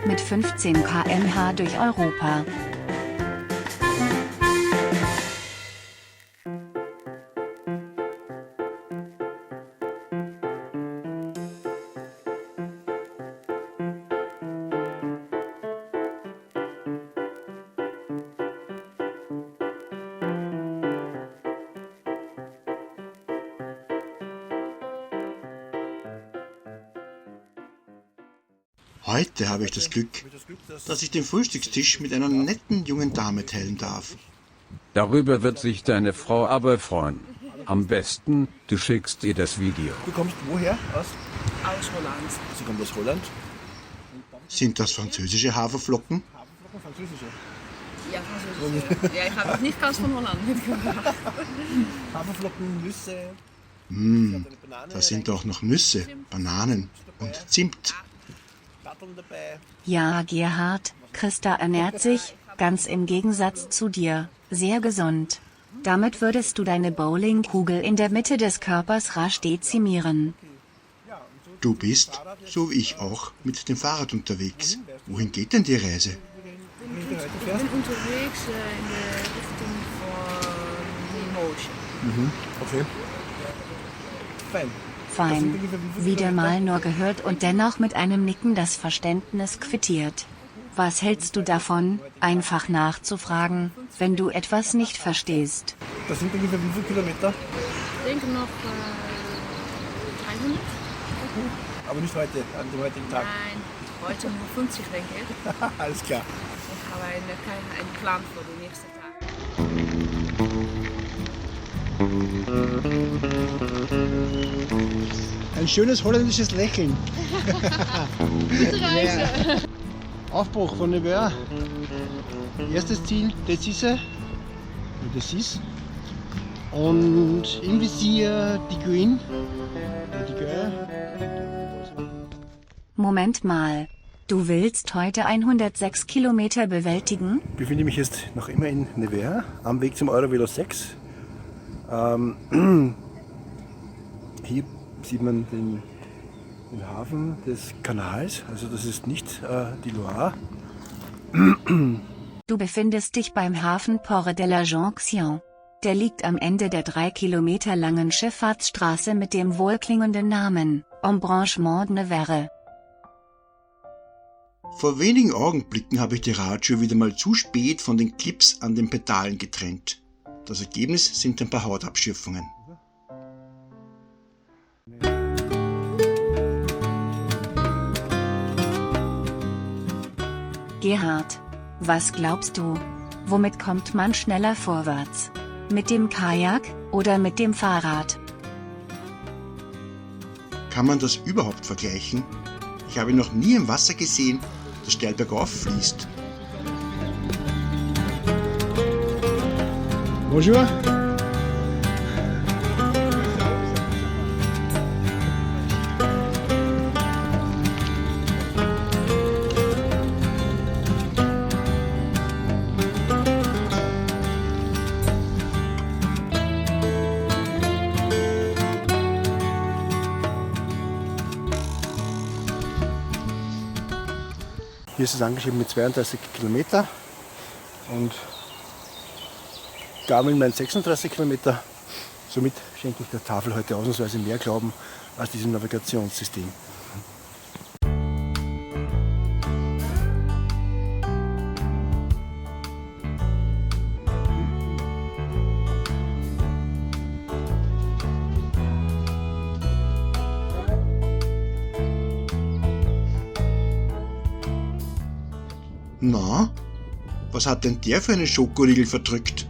Mit 15 km/h durch Europa. Heute habe ich das Glück, dass ich den Frühstückstisch mit einer netten jungen Dame teilen darf. Darüber wird sich deine Frau aber freuen. Am besten, du schickst ihr das Video. Du kommst woher? Aus Holland. Sie kommt aus Holland? Sind das französische Haferflocken? Haferflocken, französische. Ja, Französisch. Ja, ich habe nicht ganz von Holland mitgebracht. Haferflocken, Nüsse. Da sind auch noch Nüsse, Bananen und Zimt. Datteln dabei. Ja, Gerhard, Christa ernährt sich, ganz im Gegensatz zu dir, sehr gesund. Damit würdest du deine Bowlingkugel in der Mitte des Körpers rasch dezimieren. Du bist, so wie ich auch, mit dem Fahrrad unterwegs. Wohin geht denn die Reise? Ich bin unterwegs in der Richtung von Limoges. Okay. Fein. Fein. Wieder mal nur gehört und dennoch mit einem Nicken das Verständnis quittiert. Was hältst du davon, einfach nachzufragen, wenn du etwas nicht verstehst? Das sind ungefähr wie viele Kilometer? Ich denke noch 300. Aber nicht heute, an dem heutigen Tag. Nein, heute nur 50, denke ich. Alles klar. Ich habe einen Plan für die nächsten Tage. Ein schönes holländisches Lächeln. Gute Reise. Aufbruch von Nevers. Erstes Ziel, Decize. Decis. Und im Visier die Green. Die Göre. Moment mal. Du willst heute 106 Kilometer bewältigen? Ich befinde mich jetzt noch immer in Nevers, am Weg zum Eurovelo 6. Hier sieht man den Hafen des Kanals, also das ist nicht die Loire. Du befindest dich beim Hafen Port de la Jonction. Der liegt am Ende der 3 Kilometer langen Schifffahrtsstraße mit dem wohlklingenden Namen Embranchement de Nevers. Vor wenigen Augenblicken habe ich die Radschür wieder mal zu spät von den Clips an den Pedalen getrennt. Das Ergebnis sind ein paar Hautabschürfungen. Gerhard, was glaubst du? Womit kommt man schneller vorwärts? Mit dem Kajak oder mit dem Fahrrad? Kann man das überhaupt vergleichen? Ich habe noch nie im Wasser gesehen, das steil bergauf fließt. Bonjour. Hier ist es angeschrieben mit 32 Kilometer und Garmin meint 36 Kilometer. Somit schenke ich der Tafel heute ausnahmsweise mehr Glauben als diesem Navigationssystem. Na, was hat denn der für einen Schokoriegel verdrückt?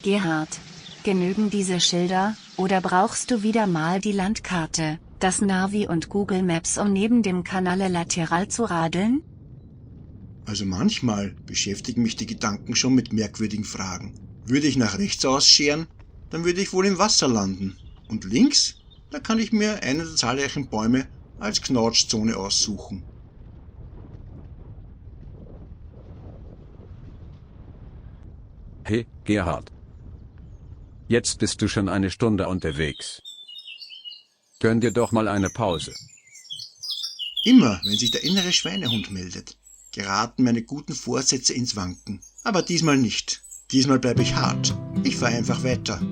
Gerhard, genügen diese Schilder, oder brauchst du wieder mal die Landkarte, das Navi und Google Maps, um neben dem Canale Lateral zu radeln? Also manchmal beschäftigen mich die Gedanken schon mit merkwürdigen Fragen. Würde ich nach rechts ausscheren, dann würde ich wohl im Wasser landen. Und links, da kann ich mir einen der zahlreichen Bäume als Knautschzone aussuchen. Hey, Gerhard. Jetzt bist du schon eine Stunde unterwegs. Gönn dir doch mal eine Pause. Immer, wenn sich der innere Schweinehund meldet, geraten meine guten Vorsätze ins Wanken. Aber diesmal nicht. Diesmal bleibe ich hart. Ich fahre einfach weiter. Ja.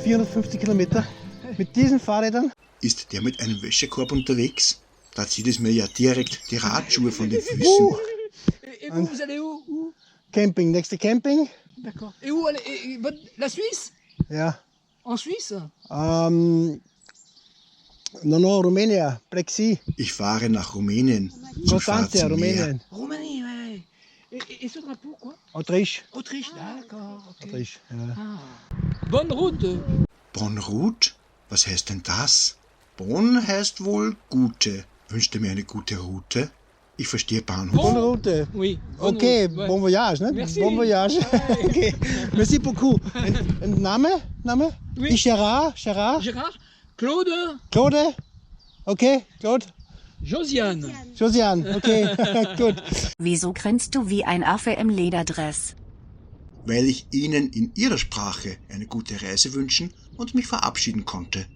1450 Kilometer mit diesen Fahrrädern. Ist der mit einem Wäschekorb unterwegs? Da zieht es mir ja direkt die Radschuhe von den Füßen. Et vous allez où? Camping, nächste Camping. D'accord. Et où la Suisse? Ja. En Suisse? No, Rumänien, Black Sea. Ich fahre nach Rumänien zum Constantia, Schwarzen Meer. Rumänien. Roumanie, ouais. Et ce drapeau, quoi? Autriche. Autriche, d'accord. Okay. Autriche, ja. Ah. Bonne route. Bonne Route? Was heißt denn das? Bonn heißt wohl gute. Wünscht ihr mir eine gute Route? Ich verstehe Bahnhof. Bonne Route. Oui. Bonne Okay, route, ouais. bon voyage, ne? Merci. Bon voyage. Okay. Merci beaucoup. Ein Name? Oui. Die Gerard? Gérard? Claude? Claude? Okay, Claude? Josiane? Josiane, okay, gut. Wieso grinst du wie ein Affe im Lederdress? Weil ich Ihnen in Ihrer Sprache eine gute Reise wünschen und mich verabschieden konnte.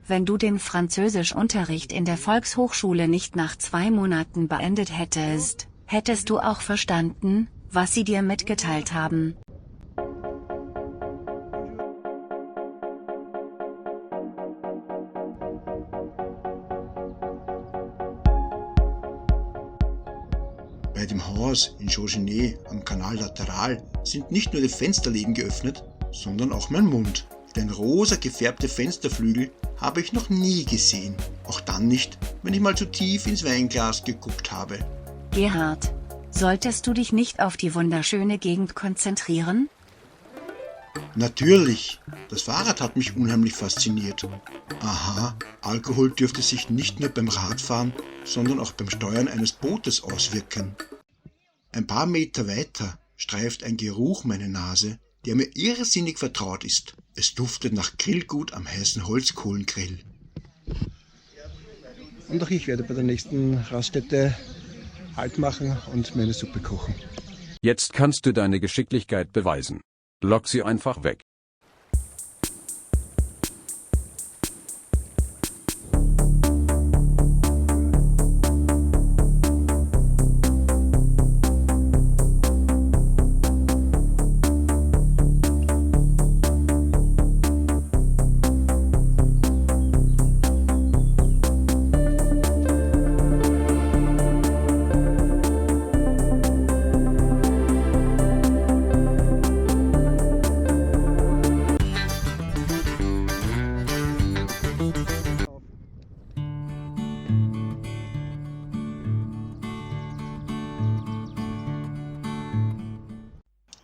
Wenn du den Französischunterricht in der Volkshochschule nicht nach 2 Monaten beendet hättest, hättest du auch verstanden, was sie dir mitgeteilt haben. Bei dem Haus in Jaugenet am Kanal Lateral sind nicht nur die Fensterläden geöffnet, sondern auch mein Mund. Denn rosa gefärbte Fensterflügel habe ich noch nie gesehen. Auch dann nicht, wenn ich mal zu tief ins Weinglas geguckt habe. Gerhard, solltest du dich nicht auf die wunderschöne Gegend konzentrieren? Natürlich, das Fahrrad hat mich unheimlich fasziniert. Aha, Alkohol dürfte sich nicht nur beim Radfahren, sondern auch beim Steuern eines Bootes auswirken. Ein paar Meter weiter streift ein Geruch meine Nase, der mir irrsinnig vertraut ist. Es duftet nach Grillgut am heißen Holzkohlengrill. Und auch ich werde bei der nächsten Raststätte Halt machen und mir eine Suppe kochen. Jetzt kannst du deine Geschicklichkeit beweisen. Lock sie einfach weg.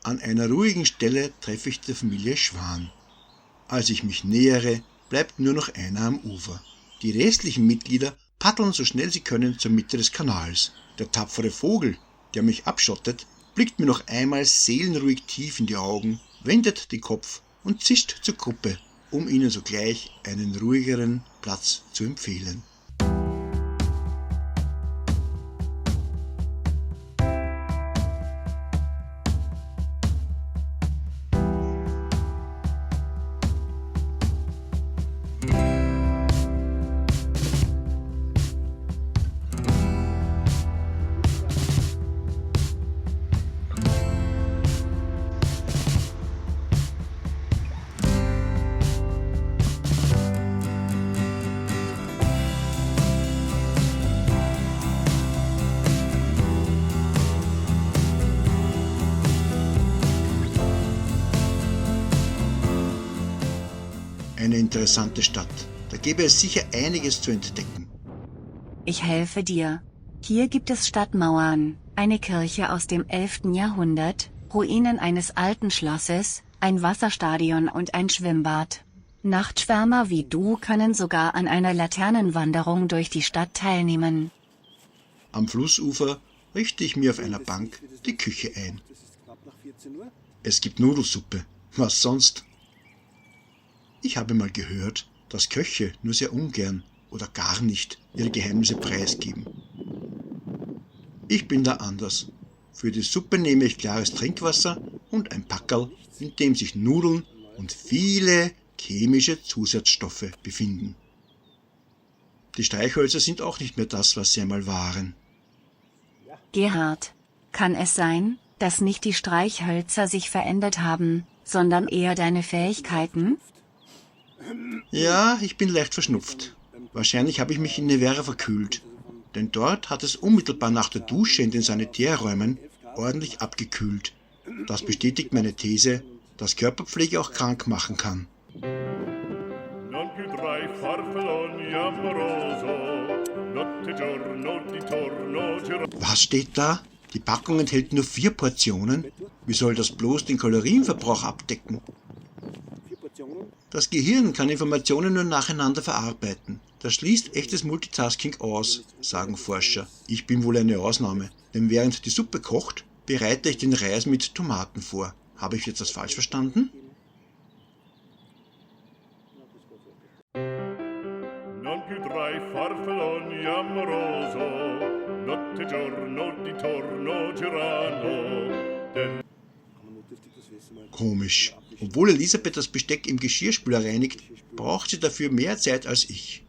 An einer ruhigen Stelle treffe ich die Familie Schwan. Als ich mich nähere, bleibt nur noch einer am Ufer. Die restlichen Mitglieder paddeln so schnell sie können zur Mitte des Kanals. Der tapfere Vogel, der mich abschottet, blickt mir noch einmal seelenruhig tief in die Augen, wendet den Kopf und zischt zur Gruppe, um ihnen sogleich einen ruhigeren Platz zu empfehlen. Eine interessante Stadt. Da gäbe es sicher einiges zu entdecken. Ich helfe dir. Hier gibt es Stadtmauern, eine Kirche aus dem 11. Jahrhundert, Ruinen eines alten Schlosses, ein Wasserstadion und ein Schwimmbad. Nachtschwärmer wie du können sogar an einer Laternenwanderung durch die Stadt teilnehmen. Am Flussufer richte ich mir auf einer Bank die Küche ein. Es gibt Nudelsuppe. Was sonst? Ich habe mal gehört, dass Köche nur sehr ungern oder gar nicht ihre Geheimnisse preisgeben. Ich bin da anders. Für die Suppe nehme ich klares Trinkwasser und ein Packerl, in dem sich Nudeln und viele chemische Zusatzstoffe befinden. Die Streichhölzer sind auch nicht mehr das, was sie einmal waren. Gerhard, kann es sein, dass nicht die Streichhölzer sich verändert haben, sondern eher deine Fähigkeiten? Ja, ich bin leicht verschnupft. Wahrscheinlich habe ich mich in Nevera verkühlt, denn dort hat es unmittelbar nach der Dusche in den Sanitärräumen ordentlich abgekühlt. Das bestätigt meine These, dass Körperpflege auch krank machen kann. Was steht da? Die Packung enthält nur 4 Portionen? Wie soll das bloß den Kalorienverbrauch abdecken? Das Gehirn kann Informationen nur nacheinander verarbeiten. Das schließt echtes Multitasking aus, sagen Forscher. Ich bin wohl eine Ausnahme, denn während die Suppe kocht, bereite ich den Reis mit Tomaten vor. Habe ich jetzt das falsch verstanden? Non più tra i farfalloni amoroso, notte e giorno di torno girano. Komisch. Obwohl Elisabeth das Besteck im Geschirrspüler reinigt, braucht sie dafür mehr Zeit als ich.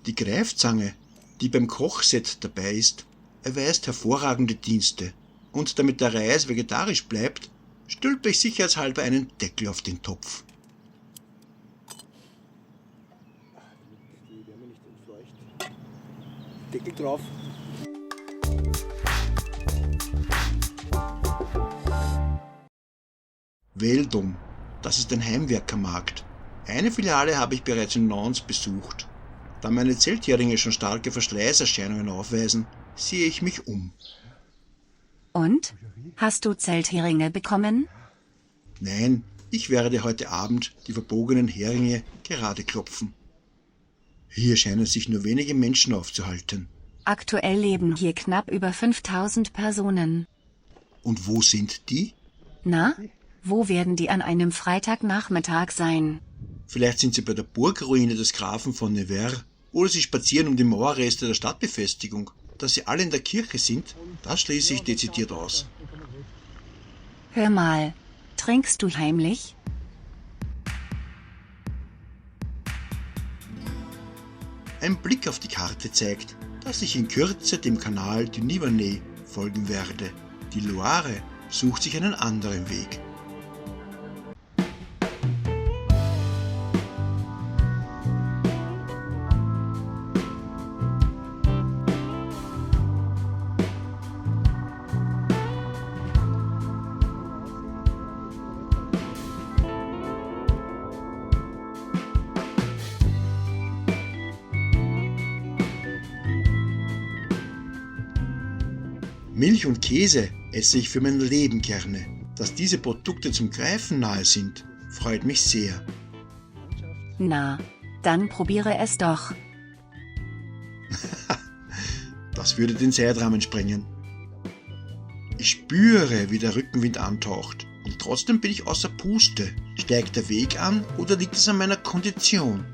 Die Greifzange, die beim Kochset dabei ist, erweist hervorragende Dienste. Und damit der Reis vegetarisch bleibt, stülpe ich sicherheitshalber einen Deckel auf den Topf. Deckel drauf. Veldum, das ist ein Heimwerkermarkt. Eine Filiale habe ich bereits in Nantes besucht. Da meine Zeltheringe schon starke Verschleißerscheinungen aufweisen, sehe ich mich um. Und? Hast du Zeltheringe bekommen? Nein, ich werde heute Abend die verbogenen Heringe gerade klopfen. Hier scheinen sich nur wenige Menschen aufzuhalten. Aktuell leben hier knapp über 5000 Personen. Und wo sind die? Na? Wo werden die an einem Freitagnachmittag sein? Vielleicht sind sie bei der Burgruine des Grafen von Nevers oder sie spazieren um die Mauerreste der Stadtbefestigung. Dass sie alle in der Kirche sind, das schließe ich dezidiert aus. Hör mal, trinkst du heimlich? Ein Blick auf die Karte zeigt, dass ich in Kürze dem Kanal du Nivernais folgen werde. Die Loire sucht sich einen anderen Weg. Milch und Käse esse ich für mein Leben gerne. Dass diese Produkte zum Greifen nahe sind, freut mich sehr. Na, dann probiere es doch. Das würde den Zeitrahmen sprengen. Ich spüre, wie der Rückenwind antaucht. Und trotzdem bin ich außer Puste. Steigt der Weg an oder liegt es an meiner Kondition?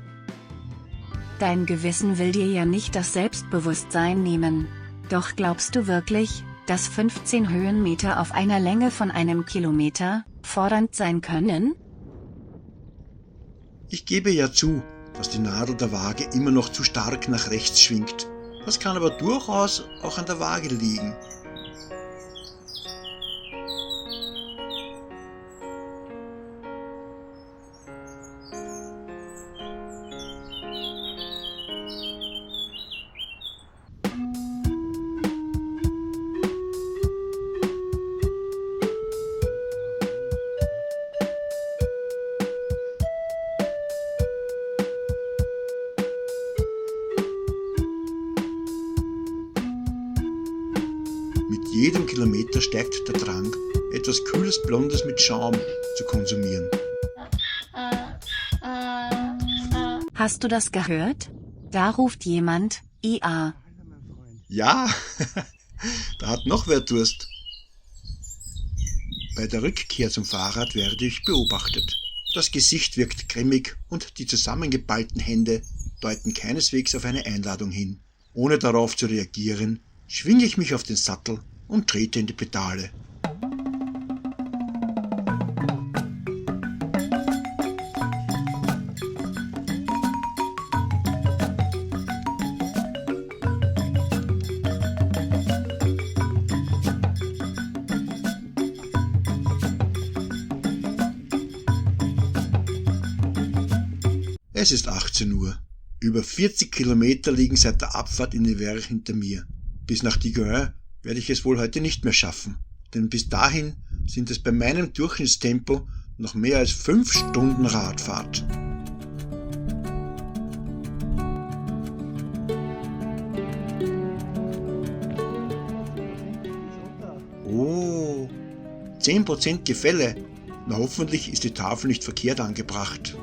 Dein Gewissen will dir ja nicht das Selbstbewusstsein nehmen. Doch glaubst du wirklich, dass 15 Höhenmeter auf einer Länge von 1 Kilometer fordernd sein können? Ich gebe ja zu, dass die Nadel der Waage immer noch zu stark nach rechts schwingt. Das kann aber durchaus auch an der Waage liegen. Mit jedem Kilometer steigt der Drang, etwas Kühles Blondes mit Schaum zu konsumieren. Hast du das gehört? Da ruft jemand, IA. Ja, da hat noch wer Durst. Bei der Rückkehr zum Fahrrad werde ich beobachtet. Das Gesicht wirkt grimmig und die zusammengeballten Hände deuten keineswegs auf eine Einladung hin. Ohne darauf zu reagieren, schwinge ich mich auf den Sattel und trete in die Pedale. Es ist 18 Uhr. Über 40 Kilometer liegen seit der Abfahrt in die Werre hinter mir. Bis nach Digoin werde ich es wohl heute nicht mehr schaffen, denn bis dahin sind es bei meinem Durchschnittstempo noch mehr als 5 Stunden Radfahrt. Oh, 10% Gefälle. Na, hoffentlich ist die Tafel nicht verkehrt angebracht.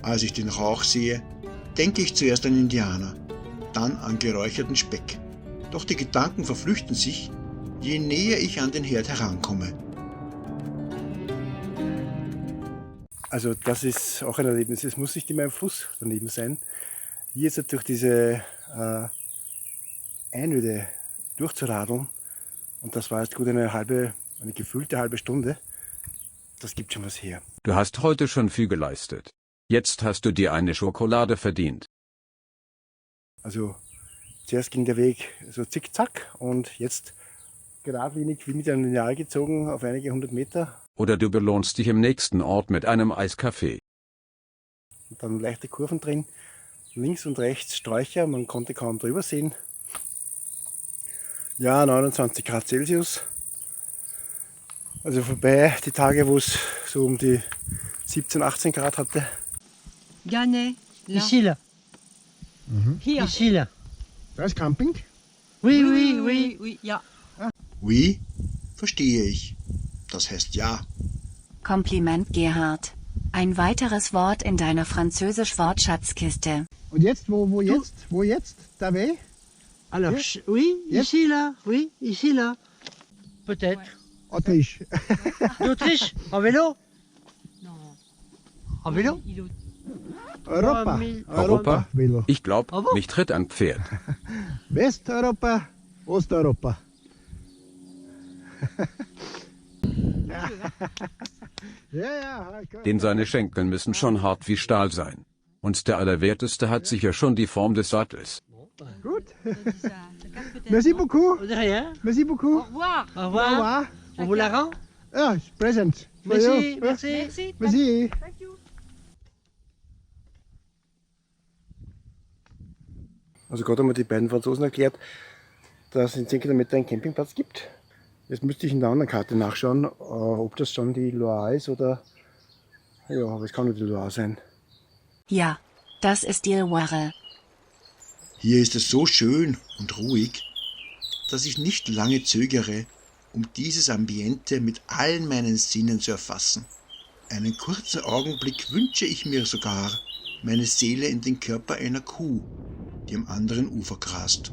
Als ich den Rauch sehe, denke ich zuerst an Indianer, dann an geräucherten Speck. Doch die Gedanken verflüchten sich, je näher ich an den Herd herankomme. Also das ist auch ein Erlebnis. Es muss nicht immer ein Fluss daneben sein. Hier jetzt durch diese Einöde durchzuradeln, und das war jetzt gut eine gefühlte halbe Stunde, das gibt schon was her. Du hast heute schon viel geleistet. Jetzt hast du dir eine Schokolade verdient. Also zuerst ging der Weg so zickzack und jetzt geradlinig wie mit einem Lineal gezogen auf einige 100 Meter. Oder du belohnst dich im nächsten Ort mit einem Eiskaffee. Und dann leichte Kurven drin, links und rechts Sträucher, man konnte kaum drüber sehen. Ja, 29 Grad Celsius. Also vorbei die Tage, wo es so um die 17, 18 Grad hatte. Gagné, ici là. Hier. Ici là. Das ist Camping? Oui, oui, oui, oui, ja. Oui, verstehe ich. Das heißt ja. Kompliment, Gerhard. Ein weiteres Wort in deiner Französisch-Wortschatzkiste. Und jetzt, wo jetzt? Wo jetzt? Da weh? Alors, oui, ici là, oui, ici là. Peut-être. Autriche. D'Autriche, en vélo? Non. En vélo? Europa. Europa? Velo. Ich glaube, mich tritt ein Pferd. Westeuropa, Osteuropa. Ja. Denn seine Schenkel müssen schon hart wie Stahl sein. Und der Allerwerteste hat sicher schon die Form des Sattels. Gut. Merci beaucoup. De rien. Merci beaucoup. Au revoir. Au Au revoir. revoir. On vous la rend? Ah, present. For Merci, you. merci. Merci. Also gerade haben mir die beiden Franzosen erklärt, dass es in 10 Kilometern einen Campingplatz gibt. Jetzt müsste ich in der anderen Karte nachschauen, ob das schon die Loire ist oder... Ja, aber es kann nur die Loire sein. Ja, das ist die Loire. Hier ist es so schön und ruhig, dass ich nicht lange zögere, um dieses Ambiente mit allen meinen Sinnen zu erfassen. Einen kurzen Augenblick wünsche ich mir sogar meine Seele in den Körper einer Kuh, die am anderen Ufer grast.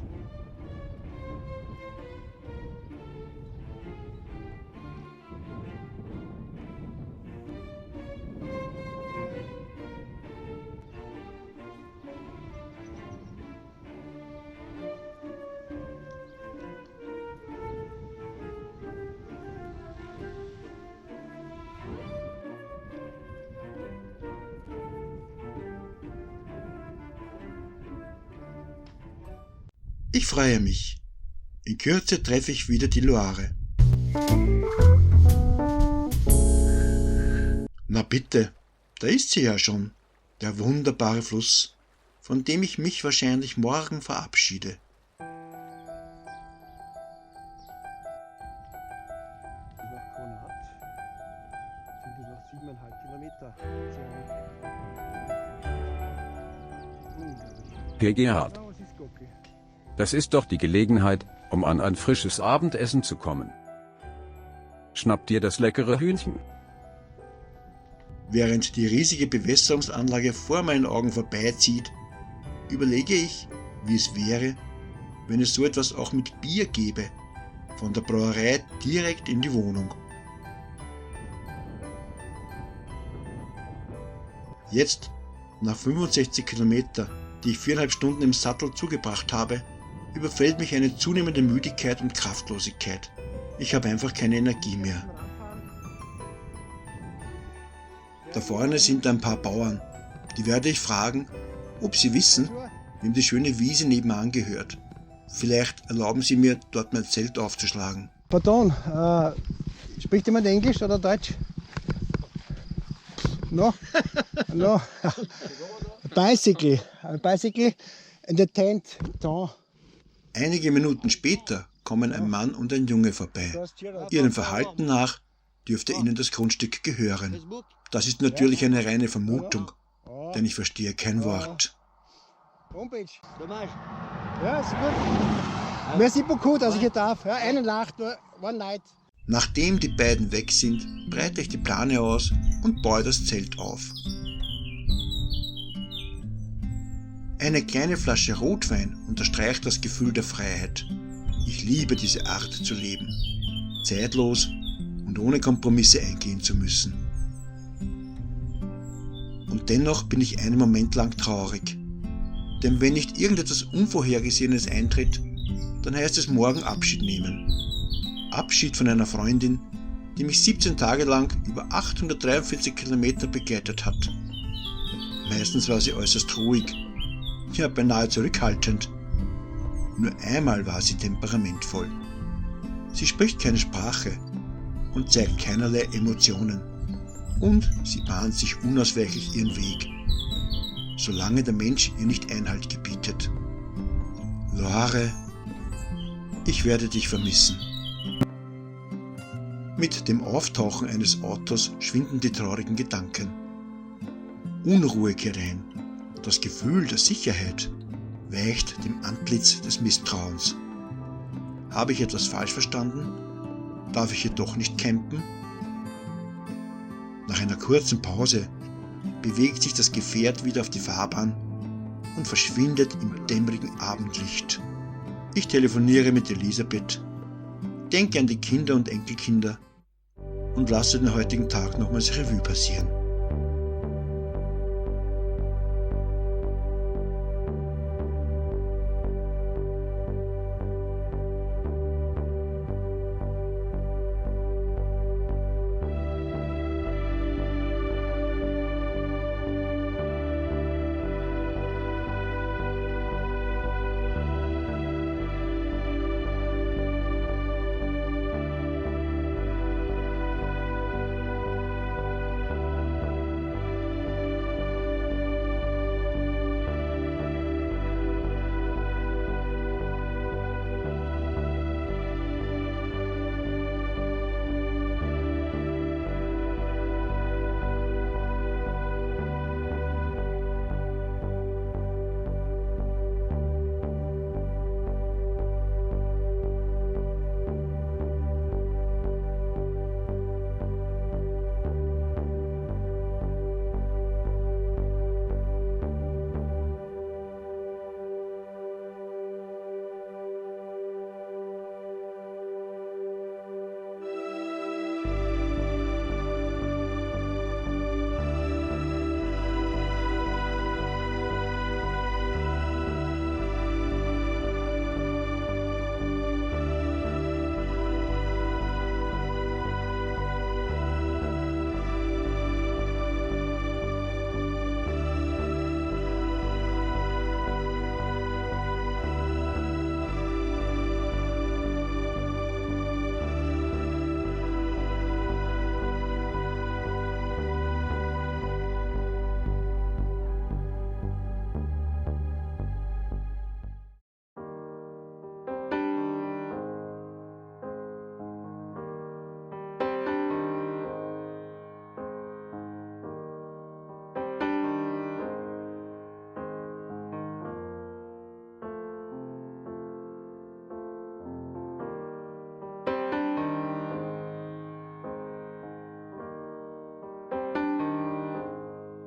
Ich freue mich. In Kürze treffe ich wieder die Loire. Na bitte, da ist sie ja schon, der wunderbare Fluss, von dem ich mich wahrscheinlich morgen verabschiede. Kilometer. Hey Gerhard, Was ist Gocki? das ist doch die Gelegenheit, um an ein frisches Abendessen zu kommen. Schnapp dir das leckere Hühnchen. Während die riesige Bewässerungsanlage vor meinen Augen vorbeizieht, überlege ich, wie es wäre, wenn es so etwas auch mit Bier gäbe, von der Brauerei direkt in die Wohnung. Jetzt, nach 65 Kilometer, die ich 4,5 Stunden im Sattel zugebracht habe, überfällt mich eine zunehmende Müdigkeit und Kraftlosigkeit. Ich habe einfach keine Energie mehr. Da vorne sind ein paar Bauern. Die werde ich fragen, ob sie wissen, wem die schöne Wiese nebenan gehört. Vielleicht erlauben sie mir, dort mein Zelt aufzuschlagen. Pardon, spricht jemand Englisch oder Deutsch? No? No. Bicycle. A bicycle and a tent. Down. Einige Minuten später kommen ein Mann und ein Junge vorbei. Ihrem Verhalten nach dürfte ihnen das Grundstück gehören. Das ist natürlich eine reine Vermutung, denn ich verstehe kein Wort. Homepage. Ja, ist gut. Merci beaucoup, dass ich hier darf. Ja, eine Nacht, nur one night. Nachdem die beiden weg sind, breite ich die Plane aus und baue das Zelt auf. Eine kleine Flasche Rotwein unterstreicht das Gefühl der Freiheit. Ich liebe diese Art zu leben. Zeitlos und ohne Kompromisse eingehen zu müssen. Und dennoch bin ich einen Moment lang traurig. Denn wenn nicht irgendetwas Unvorhergesehenes eintritt, dann heißt es morgen Abschied nehmen. Abschied von einer Freundin, die mich 17 Tage lang über 843 Kilometer begleitet hat. Meistens war sie äußerst ruhig, ja beinahe zurückhaltend. Nur einmal war sie temperamentvoll. Sie spricht keine Sprache und zeigt keinerlei Emotionen. Und sie bahnt sich unausweichlich ihren Weg, solange der Mensch ihr nicht Einhalt gebietet. Loare, ich werde dich vermissen. Mit dem Auftauchen eines Autos schwinden die traurigen Gedanken. Unruhe kehrt ein. Das Gefühl der Sicherheit weicht dem Antlitz des Misstrauens. Habe ich etwas falsch verstanden? Darf ich jedoch nicht campen? Nach einer kurzen Pause bewegt sich das Gefährt wieder auf die Fahrbahn und verschwindet im dämmerigen Abendlicht. Ich telefoniere mit Elisabeth, denke an die Kinder und Enkelkinder und lasse den heutigen Tag nochmals Revue passieren.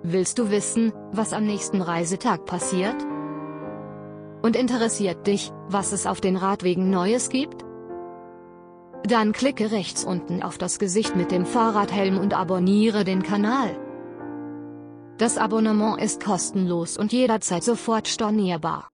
Willst du wissen, was am nächsten Reisetag passiert? Und interessiert dich, was es auf den Radwegen Neues gibt? Dann klicke rechts unten auf das Gesicht mit dem Fahrradhelm und abonniere den Kanal. Das Abonnement ist kostenlos und jederzeit sofort stornierbar.